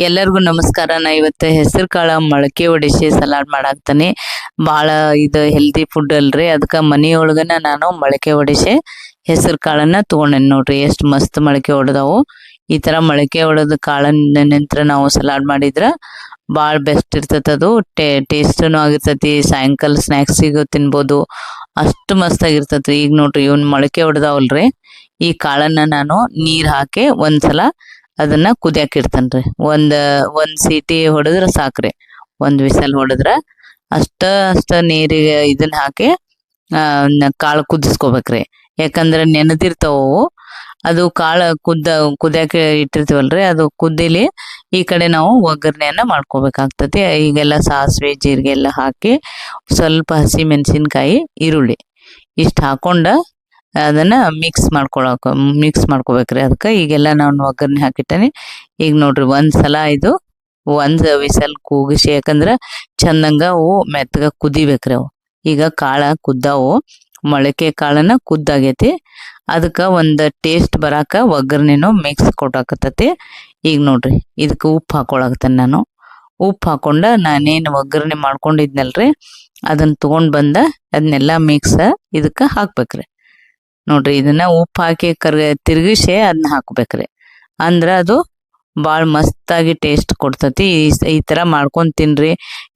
ಎಲ್ಲರಿಗೂ ನಮಸ್ಕಾರ. ನಾ ಇವತ್ತು ಹೆಸರು ಕಾಳ ಮೊಳಕೆ ಒಡಿಸಿ ಸಲಾಡ್ ಮಾಡಾಕ್ತಾನೆ. ಭಾಳ ಇದು ಹೆಲ್ದಿ ಫುಡ್ ಅಲ್ರಿ. ಅದಕ್ಕೆ ಮನೆಯೊಳಗನ ನಾನು ಮೊಳಕೆ ಒಡಿಸಿ ಹೆಸರು ಕಾಳನ್ನ ತೊಗೊಂಡೇನಿ ನೋಡ್ರಿ. ಎಷ್ಟು ಮಸ್ತ್ ಮೊಳಕೆ ಹೊಡೆದವು. ಈ ಥರ ಮೊಳಕೆ ಹೊಡೆದ ಕಾಳನ್ನ ನಂತರ ನಾವು ಸಲಾಡ್ ಮಾಡಿದ್ರೆ ಭಾಳ ಬೆಸ್ಟ್ ಇರ್ತೈತೆ. ಅದು ಟೇಸ್ಟೂ ಆಗಿರ್ತೈತಿ. ಸಾಯಂಕಾಲ ಸ್ನ್ಯಾಕ್ಸಿಗೂ ತಿನ್ಬೋದು. ಅಷ್ಟು ಮಸ್ತಾಗಿರ್ತೈತಿ. ಈಗ ನೋಡ್ರಿ ಇವ್ನ ಮೊಳಕೆ ಹೊಡೆದವಲ್ರಿ. ಈ ಕಾಳನ್ನ ನಾನು ನೀರು ಹಾಕಿ ಒಂದ್ಸಲ ಅದನ್ನ ಕುದಿಯಾಕ ಇಡ್ತೇನ್ರಿ. ಒಂದ್ ಸೀಟಿ ಹೊಡೆದ್ರ ಸಾಕ್ರಿ. ಒಂದ್ ವಿಸಲ್ ಹೊಡೆದ್ರ ಅಷ್ಟ ನೀರಿಗೆ ಇದನ್ನ ಹಾಕಿ ಕಾಳು ಕುದಿಸ್ಕೋಬೇಕ್ರಿ. ಯಾಕಂದ್ರೆ ನೆನೆದಿರ್ತಾವು. ಅದು ಕಾಳು ಕುದಿಯಾಕ ಇಟ್ಟಿರ್ತೀವಲ್ರಿ, ಅದು ಕುದ್ದಿಲಿ ಈ ಕಡೆ ನಾವು ಒಗ್ಗರಣೆಯನ್ನ ಮಾಡ್ಕೋಬೇಕಾಗ್ತತಿ. ಈಗೆಲ್ಲ ಸಾಸಿವೆ ಜೀರಿಗೆ ಎಲ್ಲ ಹಾಕಿ ಸ್ವಲ್ಪ ಹಸಿ ಮೆಣಸಿನ್ಕಾಯಿ ಈರುಳ್ಳಿ ಇಷ್ಟ ಹಾಕೊಂಡ ಅದನ್ನ ಮಿಕ್ಸ್ ಮಾಡ್ಕೋಬೇಕ್ರಿ. ಅದಕ್ಕೆ ಈಗೆಲ್ಲ ನಾನು ಒಗ್ಗರಣೆ ಹಾಕಿಟ್ಟೇನಿ. ಈಗ ನೋಡ್ರಿ ಒಂದ್ಸಲ ಇದು ಒಂದ್ ವಿಸಲ್ ಕೂಗಿಸಿ, ಯಾಕಂದ್ರ ಚಂದಂಗ ಅವು ಮೆತ್ತಗ ಕುದಿಬೇಕ್ರಿ. ಅವು ಈಗ ಕಾಳ ಕುದ್ದಾವು. ಮೊಳಕೆ ಕಾಳನ್ನ ಕುದ್ದಾಗೈತಿ. ಅದಕ್ಕೆ ಒಂದು ಟೇಸ್ಟ್ ಬರಾಕ ಒಗ್ಗರಣೆನು ಮಿಕ್ಸ್ ಕೊಟ್ಟಾಕತ್ತತಿ. ಈಗ ನೋಡ್ರಿ ಇದಕ್ಕೆ ಉಪ್ಪು ಹಾಕೊಳಕತ್ತೇನೆ ನಾನು. ಉಪ್ಪು ಹಾಕೊಂಡ ನಾನೇನು ಒಗ್ಗರಣೆ ಮಾಡ್ಕೊಂಡಿದ್ನಲ್ರಿ ಅದನ್ನ ತಗೊಂಡ್ ಬಂದ ಅದನ್ನೆಲ್ಲ ಮಿಕ್ಸ್ ಇದಕ್ಕೆ ಹಾಕ್ಬೇಕ್ರಿ. ನೋಡ್ರಿ ಇದನ್ನ ಉಪ್ಪು ಹಾಕಿ ತಿರ್ಗಿಸಿ ಅದನ್ನ ಹಾಕ್ಬೇಕ್ರಿ. ಅಂದ್ರ ಅದು ಭಾಳ ಮಸ್ತಾಗಿ ಟೇಸ್ಟ್ ಕೊಡ್ತತಿ. ಈ ಥರ ಮಾಡ್ಕೊಂಡು ತಿನ್ರಿ.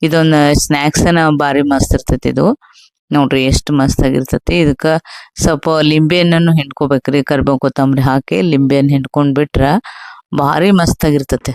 ಇದೊಂದು ಸ್ನ್ಯಾಕ್ಸನ ಭಾರಿ ಮಸ್ತ್ ಇರ್ತೈತಿ. ಇದು ನೋಡ್ರಿ ಎಷ್ಟು ಮಸ್ತಾಗಿರ್ತೈತಿ. ಇದಕ್ಕೆ ಸ್ವಲ್ಪ ಲಿಂಬೆಹಣ್ಣನ್ನು ಹಿಂಡ್ಕೋಬೇಕ್ರಿ. ಕರಿಬೇವು ಕೊತ್ತಂಬರಿ ಹಾಕಿ ಲಿಂಬೆಹಣ್ಣು ಹಿಂಡ್ಕೊಂಡ್ ಬಿಟ್ರ ಭಾರಿ ಮಸ್ತಾಗಿರ್ತೈತಿ.